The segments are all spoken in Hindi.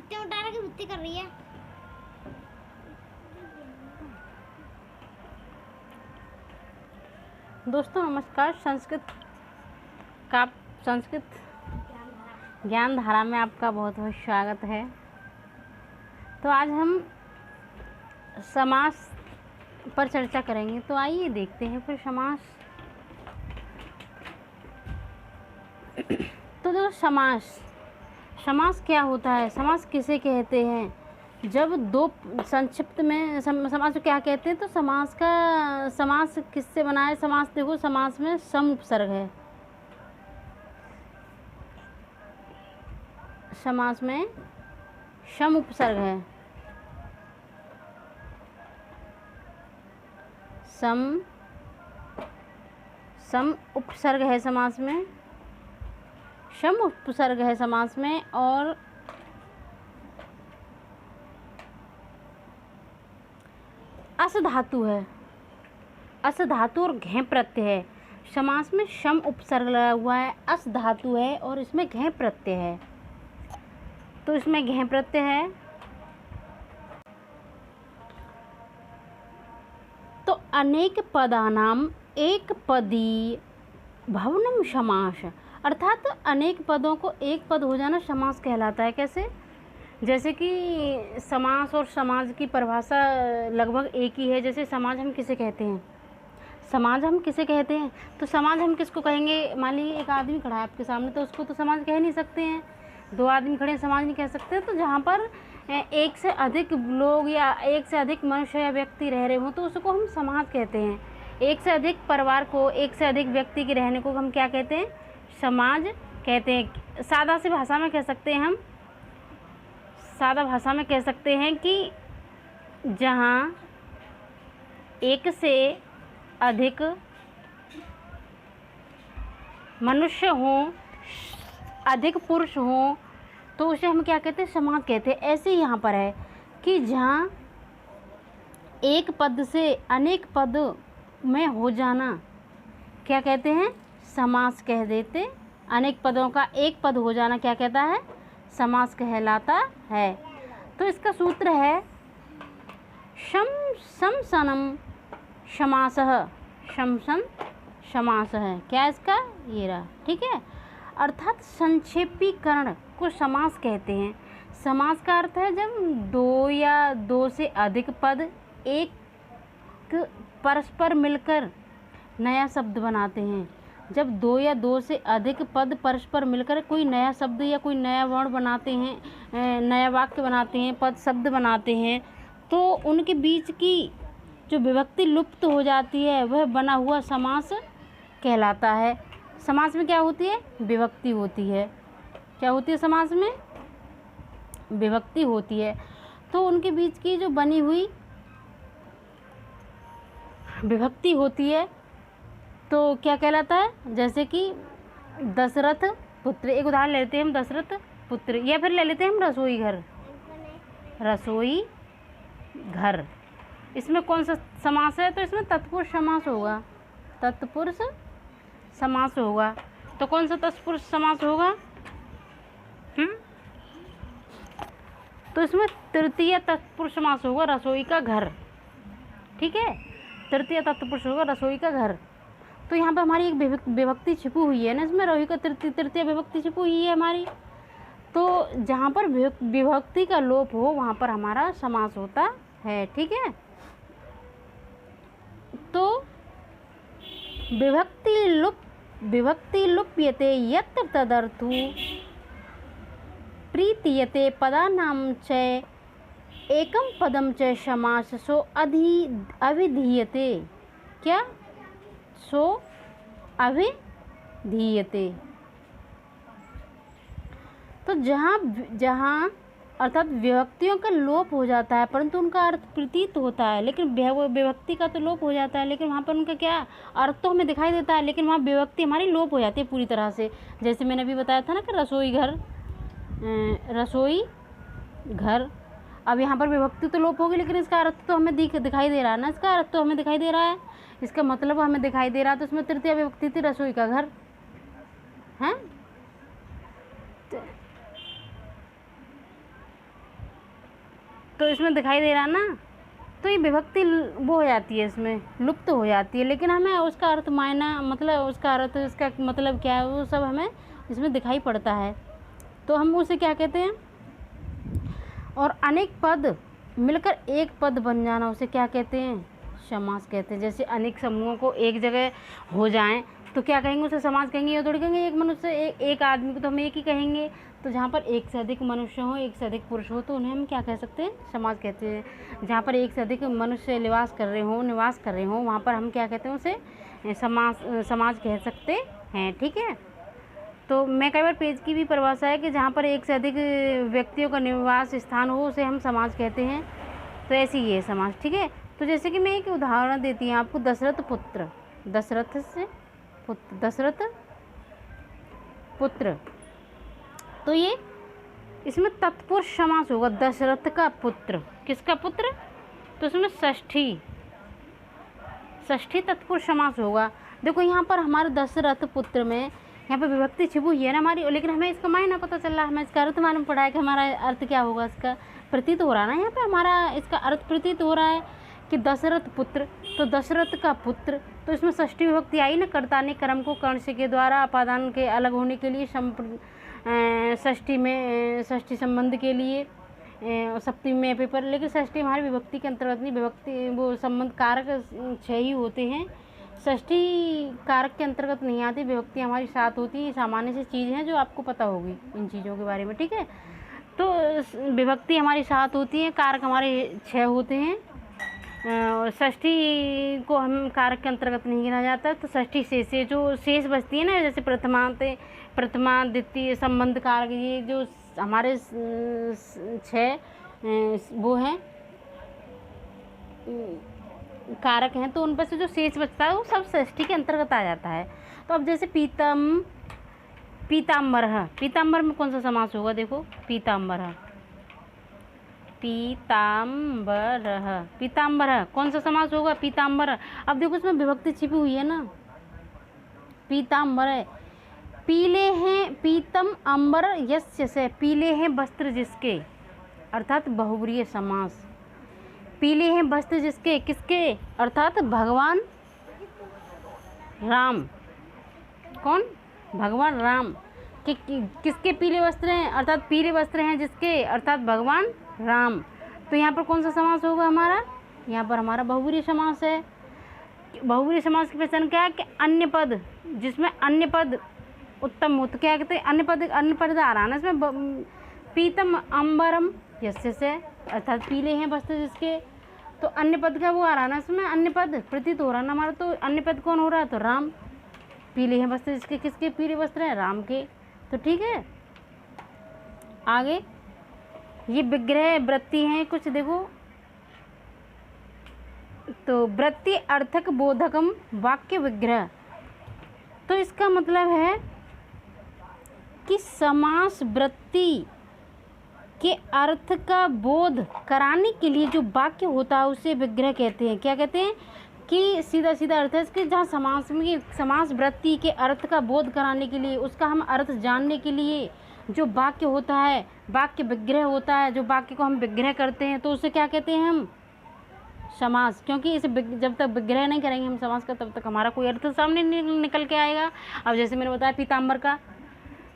पत्ते उठा रहा कि भुत्ती कर रही है। दोस्तों नमस्कार। संस्कृत ज्ञान धारा में आपका बहुत बहुत स्वागत है। तो आज हम समास पर चर्चा करेंगे। तो आइए देखते हैं फिर समास। तो जो समास क्या होता है, समास किसे कहते हैं? जब दो संक्षिप्त में समास को क्या कहते हैं? तो समास किससे बना है? समास देखो, समास में सम उपसर्ग है। समास में सम उपसर्ग है। सम उपसर्ग है समास में, सम उपसर्ग है समास में। और अस धातु है, अस धातु और घे प्रत्यय है। समास में सम उपसर्ग लगा हुआ है, अस धातु है और इसमें घे प्रत्यय है। तो इसमें घे प्रत्यय है। तो अनेक पदानाम एक पदी भवनम समास, अर्थात अनेक पदों को एक पद हो जाना समास कहलाता है। कैसे? जैसे कि समास और समाज की परिभाषा लगभग एक ही है। जैसे समाज हम किसे कहते हैं? समाज हम किसे कहते हैं? तो समाज हम किसको कहेंगे? मान लीजिए एक आदमी खड़ा है आपके सामने, तो उसको तो समाज कह नहीं सकते हैं। दो आदमी खड़े समाज नहीं कह सकते। तो जहाँ पर एक से अधिक लोग या एक से अधिक मनुष्य या व्यक्ति रह रहे हों तो उसको हम समाज कहते हैं। एक से अधिक परिवार को, एक से अधिक व्यक्ति के रहने को हम क्या कहते हैं? समाज कहते हैं। सादा सी भाषा में कह सकते हैं, हम सादा भाषा में कह सकते हैं कि जहाँ एक से अधिक मनुष्य हों, अधिक पुरुष हों, तो उसे हम क्या कहते हैं? समाज कहते हैं। ऐसे ही यहाँ पर है कि जहाँ एक पद से अनेक पद में हो जाना क्या कहते हैं? समास कह देते। अनेक पदों का एक पद हो जाना क्या कहता है? समास कहलाता है। तो इसका सूत्र है समसनम समासः, समसन समास है। क्या इसका? ये रहा। ठीक है। अर्थात संक्षेपीकरण को समास कहते हैं। समास का अर्थ है जब दो या दो से अधिक पद एक परस्पर मिलकर नया शब्द बनाते हैं। जब दो या दो से अधिक पद परस्पर मिलकर कोई नया शब्द या कोई नया वर्ण बनाते हैं, नया वाक्य बनाते हैं, पद शब्द बनाते हैं, तो उनके बीच की जो विभक्ति लुप्त हो जाती है वह बना हुआ समास कहलाता है। समास में क्या होती है? विभक्ति होती है। क्या होती है? समास में विभक्ति होती है। तो उनके बीच की जो बनी हुई विभक्ति होती है तो क्या कहलाता है? जैसे कि दशरथ पुत्र, एक उदाहरण लेते हैं हम, दशरथ पुत्र, या फिर ले लेते हैं हम रसोई घर। रसोई घर, इसमें कौन सा समास है? तो इसमें तत्पुरुष समास होगा। तत्पुरुष समास होगा। तो कौन सा तत्पुरुष समास होगा? तो इसमें तृतीय तत्पुरुष समास होगा, रसोई का घर। ठीक है, तृतीय तत्पुरुष होगा, रसोई का घर। तो यहाँ पर हमारी एक विभक्ति छिपी हुई है ना, इसमें रसोई का तृतीय विभक्ति छिपी हुई है हमारी। तो जहाँ पर विभक्ति का लोप हो वहाँ पर हमारा समास होता है। ठीक है। तो विभक्ति लुप्यते यत्र तदर्थु प्रीतीयते पदानां च एकम पदम च समास सो अभिधीयते। क्या? सो अभिधीयते। तो जहाँ अर्थात विभक्तियों का लोप हो जाता है परंतु उनका अर्थ प्रतीत होता है, लेकिन विभक्ति का तो लोप हो जाता है लेकिन वहाँ पर उनका क्या अर्थ तो हमें दिखाई देता है, लेकिन वहाँ विभक्ति हमारी लोप हो जाती है पूरी तरह से। जैसे मैंने अभी बताया था ना कि रसोई घर, अब यहाँ पर विभक्ति तो लोप होगी लेकिन इसका अर्थ तो हमें दिखाई दे रहा है ना, इसका अर्थ तो हमें दिखाई दे रहा है, इसका मतलब हमें दिखाई दे रहा है। तो इसमें तृतीय विभक्ति थी रसोई का घर है। तो इसमें दिखाई दे रहा ना, तो ये विभक्ति वो हो जाती है, इसमें लुप्त हो जाती है, लेकिन हमें उसका अर्थ मायना मतलब उसका अर्थ इसका मतलब क्या है वो सब हमें इसमें दिखाई पड़ता है। तो हम उसे क्या कहते हैं, और अनेक पद मिलकर एक पद बन जाना उसे क्या कहते हैं, समास कहते हैं। जैसे अनेक समूहों को एक जगह हो जाएं तो क्या कहेंगे, उसे समास कहेंगे। ये थोड़ी कहेंगे एक मनुष्य एक आदमी को तो हम एक ही कहेंगे। तो जहाँ पर एक से अधिक मनुष्य हो, एक से अधिक पुरुष हो, तो उन्हें हम क्या कह सकते हैं, समास कहते हैं। जहाँ पर एक से अधिक मनुष्य निवास कर रहे हो वहाँ पर हम क्या कहते हैं, उसे समाज कह सकते हैं। ठीक है। तो मैं कई बार पेज की भी परिभाषा है कि जहाँ पर एक से अधिक व्यक्तियों का निवास स्थान हो उसे हम समाज कहते हैं। तो ऐसी ही है समाज। ठीक है। तो जैसे कि मैं एक उदाहरण देती हूँ आपको, दशरथ पुत्र। तो ये इसमें तत्पुरुष समास होगा, दशरथ का पुत्र। किसका पुत्र, तो इसमें षष्ठी तत्पुरुष समास होगा। देखो यहाँ पर हमारे दशरथ पुत्र में यहाँ पर विभक्ति छिपी हुई है ना हमारी, लेकिन हमें इसका मायना पता चल रहा है, हमें इसका अर्थ मालूम पड़ा है कि हमारा अर्थ क्या होगा, इसका प्रतीत हो रहा है ना यहाँ पे हमारा इसका अर्थ प्रतीत हो रहा है कि दशरथ पुत्र, तो दशरथ का पुत्र। तो इसमें षष्ठी विभक्ति आई ना, कर्ता ने कर्म को कर्ण से के द्वारा अपादान के अलग होने के लिए षष्ठी में षष्ठी संबंध के लिए सप्तमी में पेपर, लेकिन षष्ठी हमारी विभक्ति के अंतर्गत नहीं, विभक्ति वो संबंध कारक 6 ही होते हैं, षष्ठी कारक के अंतर्गत नहीं आती। विभक्ति हमारी 7 होती है। सामान्य सी चीज़ है जो आपको पता होगी इन चीज़ों के बारे में। ठीक है। तो विभक्ति हमारी 7 होती है, कारक हमारे 6 होते हैं। षष्ठी को हम कारक के अंतर्गत नहीं गिना जाता। तो षष्ठी से जो शेष बचती है ना, जैसे प्रथमा द्वितीय संबंध कारक, ये जो हमारे 6 वो हैं कारक हैं, तो उन पर से जो शेष बचता है वो सब षष्ठी के अंतर्गत आ जाता है। तो अब जैसे पीताम्बर में कौन सा समास होगा, देखो पीताम्बर कौन सा समास होगा, पीताम्बर। अब देखो इसमें विभक्ति छिपी हुई है ना, पीताम्बर है, पीले हैं पीतम अंबर यस्य से, पीले हैं वस्त्र जिसके, अर्थात बहुव्रीहि समास। पीले हैं वस्त्र जिसके, किसके, अर्थात भगवान राम। कौन, भगवान राम के किसके पीले वस्त्र हैं, अर्थात पीले वस्त्र हैं जिसके, अर्थात भगवान राम। तो यहाँ पर कौन सा समास होगा हमारा, यहाँ पर हमारा बहुव्रीहि समास है। बहुव्रीहि समास की पहचान क्या है कि अन्य पद, जिसमें अन्य पद उत्तम हो, तो क्या कहते हैं, अन्य पद आ रहा ना इसमें, पीतम अंबरम यस्य से, अर्थात पीले हैं वस्त्र जिसके, तो अन्य पद का वो आ रहा ना इसमें, अन्य पद प्रतीत हो रहा ना हमारा। तो अन्य पद कौन हो रहा है, तो राम। पीले हैं वस्त्र जिसके, किसके पीले वस्त्र हैं, राम के। तो ठीक है। आगे ये विग्रह वृत्ति हैं कुछ, देखो तो वृत्ति अर्थक बोधकम वाक्य विग्रह। तो इसका मतलब है कि समास वृत्ति के अर्थ का बोध कराने के लिए जो वाक्य होता है उसे विग्रह कहते हैं। क्या कहते हैं कि सीधा सीधा अर्थ है इसके, जहाँ समास वृत्ति के अर्थ का बोध कराने के लिए, उसका हम अर्थ जानने के लिए जो वाक्य होता है, वाक्य विग्रह होता है, जो वाक्य को हम विग्रह करते हैं, तो उसे क्या कहते हैं हम, समास। क्योंकि इसे जब तक विग्रह नहीं करेंगे हम समास का, तब तक हमारा कोई अर्थ सामने निकल के आएगा। अब जैसे मैंने बताया पीताम्बर का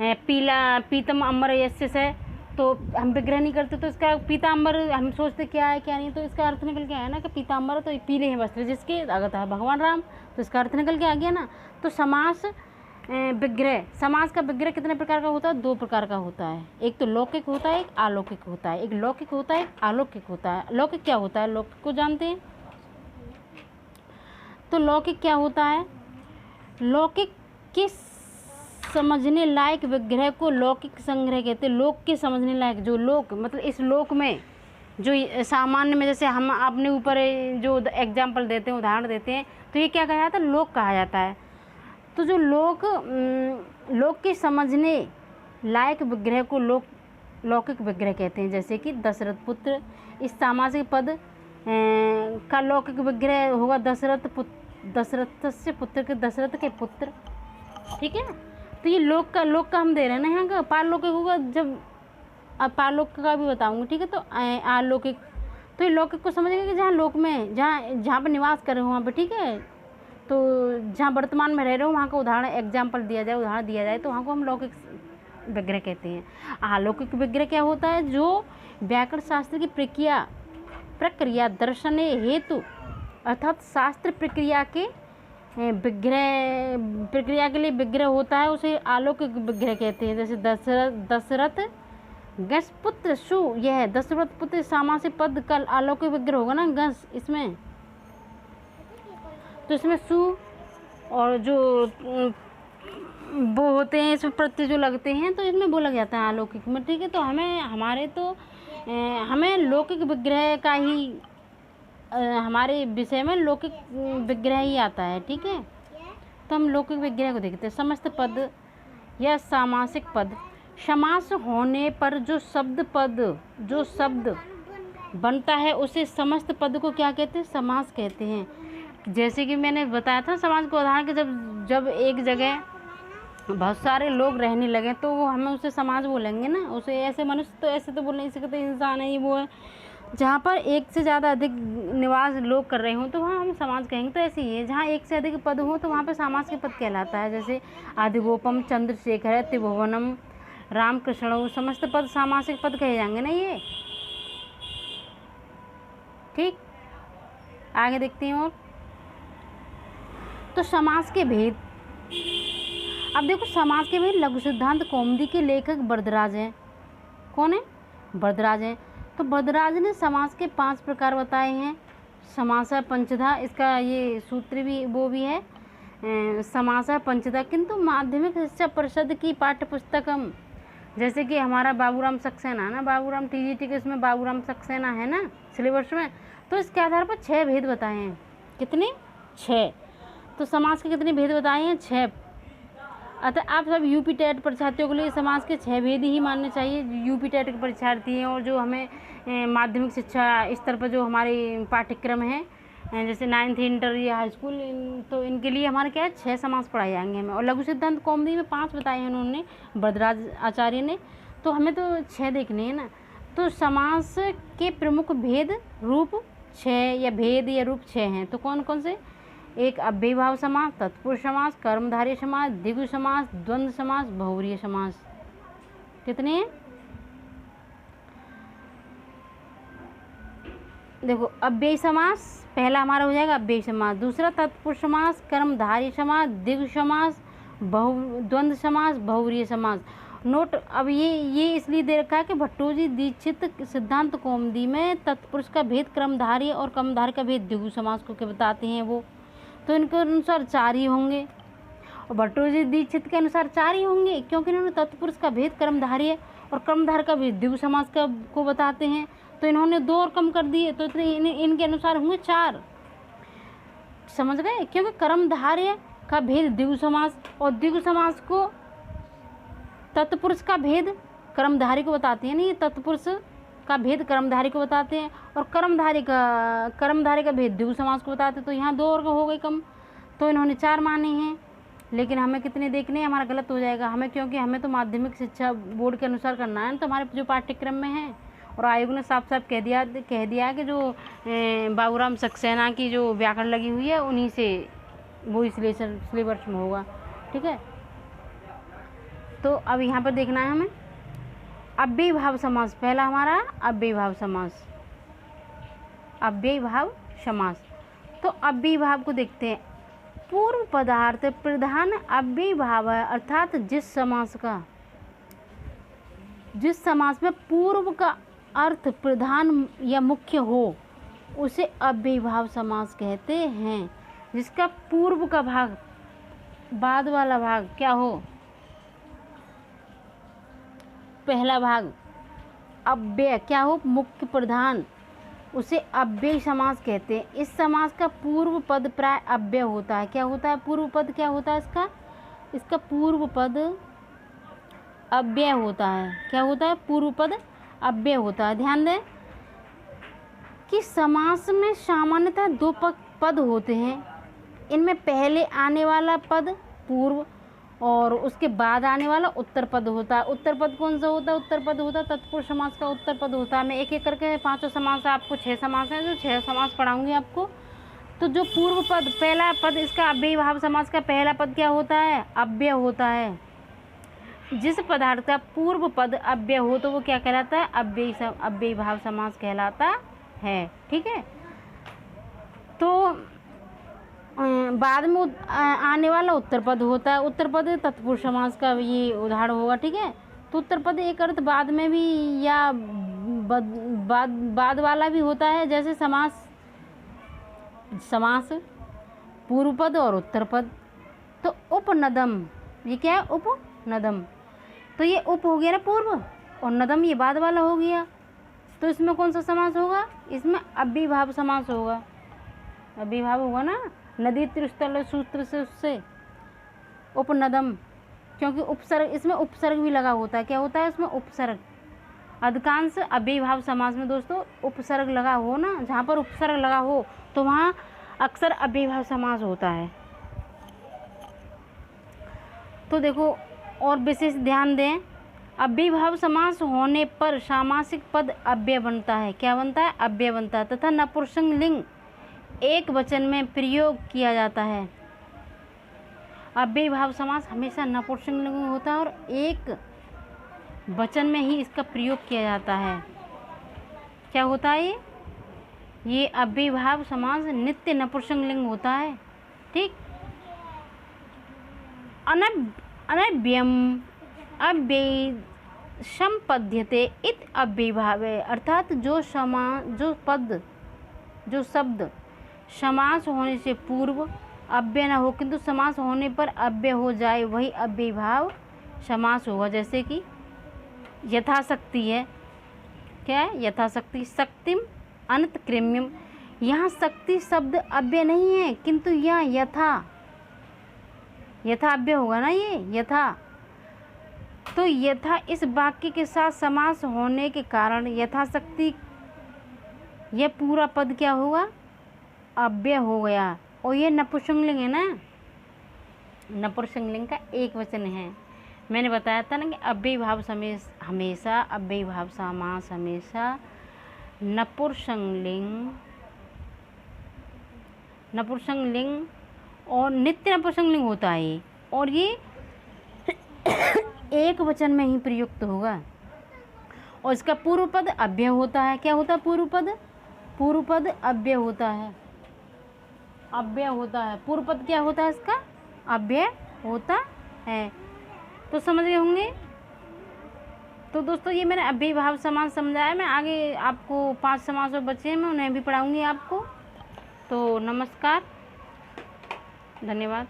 पीतम अम्बर यस्य से, तो हम विग्रह नहीं करते, तो इसका पीताम्बर हम सोचते क्या है क्या नहीं, तो इसका अर्थ निकल के आया ना कि पीताम्बर तो पीले हैं वस्त्र जिसके, आगत है भगवान राम, तो इसका अर्थ निकल के आ गया ना। तो समास विग्रह, समास का विग्रह कितने प्रकार का होता है, 2 प्रकार का होता है। एक तो लौकिक होता है, एक अलौकिक होता है। एक लौकिक होता है, एक अलौकिक होता है। लौकिक क्या होता है, लौकिक को जानते हैं। तो लौकिक क्या होता है, लौकिक के समझने लायक विग्रह को लौकिक संग्रह कहते हैं। लोक के समझने लायक, जो लोक मतलब इस लोक में जो सामान्य में, जैसे हम अपने ऊपर जो एग्जाम्पल देते हैं, उदाहरण देते हैं, तो ये क्या कहा जाता है, लोक कहा जाता है। तो जो लोक के समझने लायक विग्रह को लौकिक विग्रह कहते हैं। जैसे कि दशरथ पुत्र, इस सामासिक पद का लौकिक विग्रह होगा दशरथ से पुत्र के, दशरथ के पुत्र। ठीक है। तो ये लोक का हम दे रहे हैं ना, यहाँ का पारलौकिक होगा जब अब पारलौकिक का भी बताऊंगी, ठीक है। तो अलौकिक, तो ये लौकिक को समझेंगे कि जहाँ लोक में, जहाँ पर निवास कर रहे हो वहाँ पर, ठीक है। तो जहाँ वर्तमान में रह रहे हो वहाँ का उदाहरण उदाहरण दिया जाए तो वहाँ को हम लौकिक विग्रह कहते हैं। अलौकिक विग्रह क्या होता है? जो व्याकरण शास्त्र की प्रक्रिया दर्शन हेतु अर्थात शास्त्र प्रक्रिया के के लिए विग्रह होता है, उसे अलौकिक विग्रह कहते हैं। जैसे दशरथ गस पुत्र सु, यह दशरथ पुत्र सामासिक पद का अलौकिक विग्रह होगा ना, गस इसमें, तो इसमें सु और जो वो होते हैं इसमें प्रत्यय जो लगते हैं तो इसमें वो लग जाता है अलौकिक में, ठीक है। तो हमें लौकिक विग्रह का ही हमारे विषय में लौकिक विग्रह ही आता है, ठीक है। तो हम लौकिक विग्रह को देखते हैं। समस्त पद या सामासिक पद, समास होने पर जो शब्द बनता है उसे समस्त पद को क्या कहते हैं? समास कहते हैं। जैसे कि मैंने बताया था समाज को उदाहरण कि जब एक जगह बहुत सारे लोग रहने लगे तो वो हमें उसे समाज बोलेंगे ना। उसे ऐसे मनुष्य तो ऐसे तो बोल नहीं सकते, इंसान है ये वो है। जहाँ पर एक से ज़्यादा अधिक निवास लोग कर रहे हों तो वहाँ हम समाज कहेंगे। तो ऐसे ही है, जहाँ एक से अधिक पद हो तो वहाँ पर समास के पद कहलाता है। जैसे आदिगोपम, चंद्रशेखर, त्रिभुवनम, रामकृष्ण, समस्त पद सामासिक पद कहे जाएंगे ना ये, ठीक। आगे देखते हैं। और तो समास के भेद, अब देखो समास के भेद लघु सिद्धांत कौमुदी के लेखक बरदराज हैं। कौन है? बरदराज हैं। तो बरदराज ने समास के 5 प्रकार बताए हैं। समासा पंचधा, इसका ये सूत्र भी वो भी है, समासा पंचधा। किंतु माध्यमिक शिक्षा परिषद की पाठ्य पुस्तकम, जैसे कि हमारा बाबूराम सक्सेना है ना, बाबूराम TGT के इसमें बाबूराम सक्सेना है ना सिलेबस में, तो इसके आधार पर 6 भेद बताए हैं। कितने? 6। तो समास के कितने भेद बताए हैं? 6। अतः आप सब यूपी टेट परीक्षार्थियों के लिए समाज के 6 भेद ही मानने चाहिए। यूपी टेट के परीक्षार्थी हैं और जो हमें माध्यमिक शिक्षा स्तर पर जो हमारे पाठ्यक्रम है, जैसे 9th इंटर या हाई स्कूल, तो इनके लिए हमारे क्या है 6 समास पढ़ाए जाएंगे हमें। और लघु सिद्धांत कौमुदी में 5 बताए हैं उन्होंने, बरदराज आचार्य ने, तो हमें तो 6 देखने हैं ना। तो समास के प्रमुख भेद रूप 6 या भेद या रूप 6 हैं। तो कौन कौन से? एक अव्ययीभाव समास, तत्पुरुष समास, कर्मधारय समास, द्विगु समास, द्वंद्व समास, बहुव्रीहि समास। कितने हैं? देखो, अव्ययी समास पहला हमारा हो जाएगा अव्ययी समास, दूसरा तत्पुरुष समास, कर्मधारय समास, द्विगु समास, द्वंद्व समास, बहुव्रीहि समास। नोट, अब ये इसलिए दे रखा है कि भट्टोजी दीक्षित सिद्धांत कौमुदी में तत्पुरुष का भेद कर्मधारय और कर्मधारय का भेद द्विगु समास को क्या बताते हैं वो, तो इनके अनुसार 4 ही होंगे। और भट्टोजी दीक्षित के अनुसार 4 ही होंगे क्योंकि इन्होंने तत्पुरुष का भेद कर्मधारय और कर्मधारय का भेद द्विगु समास का को बताते हैं, तो इन्होंने 2 और कम कर दिए, तो इनके अनुसार होंगे 4। समझ गए? क्योंकि कर्मधारय का भेद द्विगु समास और द्विगु समास को तत्पुरुष का भेद कर्मधारय को बताते हैं, नहीं, तत्पुरुष का भेद कर्मधारय को बताते हैं और कर्मधारय का भेद द्विगु समास को बताते हैं। तो यहाँ 2 और हो गए कम, तो इन्होंने 4 माने हैं। लेकिन हमें कितने देखने हैं? हमारा गलत हो जाएगा हमें, क्योंकि हमें तो माध्यमिक शिक्षा बोर्ड के अनुसार करना है, तो हमारे जो पाठ्यक्रम में है। और आयोग ने साफ साफ कह दिया कि जो बाबूराम सक्सेना की जो व्याकरण लगी हुई है उन्हीं से वो सिलेबस में होगा, ठीक है। तो अब यहाँ पर देखना है हमें अव्ययीभाव समास। पहला हमारा अव्ययीभाव समास, अव्ययीभाव समास। तो अव्ययीभाव को देखते हैं। पूर्व पदार्थ प्रधान अव्ययीभाव है, अर्थात जिस समास में पूर्व का अर्थ प्रधान या मुख्य हो उसे अव्ययीभाव समास कहते हैं। जिसका पूर्व का भाग, बाद वाला भाग क्या हो, पहला भाग अव्यय क्या हो, मुख्य प्रधान, उसे अव्ययी समास कहते हैं। इस समास का पूर्व पद प्राय अव्यय होता है। क्या होता है? पूर्व पद क्या होता है इसका पूर्व पद अव्यय होता है। क्या होता है? पूर्व पद अव्यय होता है। ध्यान दें कि समास में सामान्यतः 2 पद होते हैं। इनमें पहले आने वाला पद पूर्व और उसके बाद आने वाला उत्तर पद होता है। उत्तर पद कौन सा होता है? उत्तर पद होता है तत्पुरुष समास का उत्तर पद होता है। मैं एक एक करके 5 समास है, आपको 6 समास है, जो 6 समास पढ़ाऊंगी आपको। तो जो पूर्व पद, पहला पद इसका अव्ययी भाव समास का पहला पद क्या होता है? अव्यय होता है। जिस पदार्थ का पूर्व पद अव्यय हो तो वो क्या कहलाता है? अव्ययी भाव समास कहलाता है। ठीक है। तो बाद में आने वाला उत्तर पद होता है। उत्तर पद तत्पुरुष समास का ये उदाहरण होगा। ठीक है। तो उत्तर पद एक अर्थ बाद में भी या बाद वाला भी होता है, जैसे समास पूर्व पद और उत्तर पद। तो उपनदम, ये क्या है? उपनदम। तो ये उप हो गया ना पूर्व, और नदम ये बाद वाला हो गया। तो इसमें कौन सा समास होगा? इसमें अव्ययी भाव समास होगा। अव्ययी भाव होगा ना, नदी त्रिस्थल सूत्र से, उससे उपनदम, क्योंकि उपसर्ग, इसमें उपसर्ग भी लगा होता है। क्या होता है इसमें? उपसर्ग। अधिकांश अव्ययी भाव समास में दोस्तों उपसर्ग लगा हो ना, जहाँ पर उपसर्ग लगा हो तो वहाँ अक्सर अव्ययी भाव समास होता है। तो देखो और विशेष ध्यान दें, अव्ययी भाव समास होने पर सामासिक पद अव्यय बनता है। क्या बनता है? अव्यय बनता है। तथा नपुंसक लिंग एक वचन में प्रयोग किया जाता है। अव्ययी भाव समास हमेशा नपुंसक लिंग में होता है और एक वचन में ही इसका प्रयोग किया जाता है। क्या होता है ये अव्ययी भाव समास नित्य नपुंसक लिंग होता है। ठीक। अनव्ययम अव्ययी संपद्यते इत अव्ययी भाव है। अर्थात जो शब्द समास होने से पूर्व अव्यय न हो किंतु समास होने पर अव्यय हो जाए, वही अव्ययी भाव समास होगा। जैसे कि यथाशक्ति है। क्या है? यथाशक्ति। शक्तिम अनंत कृम्यम, यहाँ शक्ति शब्द अव्यय नहीं है, किंतु यहाँ यथा अव्यय होगा ना, ये यथा। तो यथा इस वाक्य के साथ समास होने के कारण यथाशक्ति यह पूरा पद क्या होगा? अव्यय हो गया। और ये नपुंसकलिंग है ना, नपुंसकलिंग का एक वचन है। मैंने बताया था ना कि अव्ययी भाव हमेशा अव्ययी भाव समास हमेशा नपुंसकलिंग और नित्य नपुंसकलिंग होता है, और ये एक वचन में ही प्रयुक्त होगा। और इसका पूर्व पद अव्यय होता है। क्या होता है? पूर्व पद अव्यय होता है। अव्यय होता है। पूर्व पद क्या होता है? इसका अव्यय होता है। तो समझ गए होंगे। तो दोस्तों ये मैंने अव्ययी भाव समास समझाया। मैं आगे आपको 5 समास और बचे हैं, मैं उन्हें भी पढ़ाऊंगी आपको। तो नमस्कार, धन्यवाद।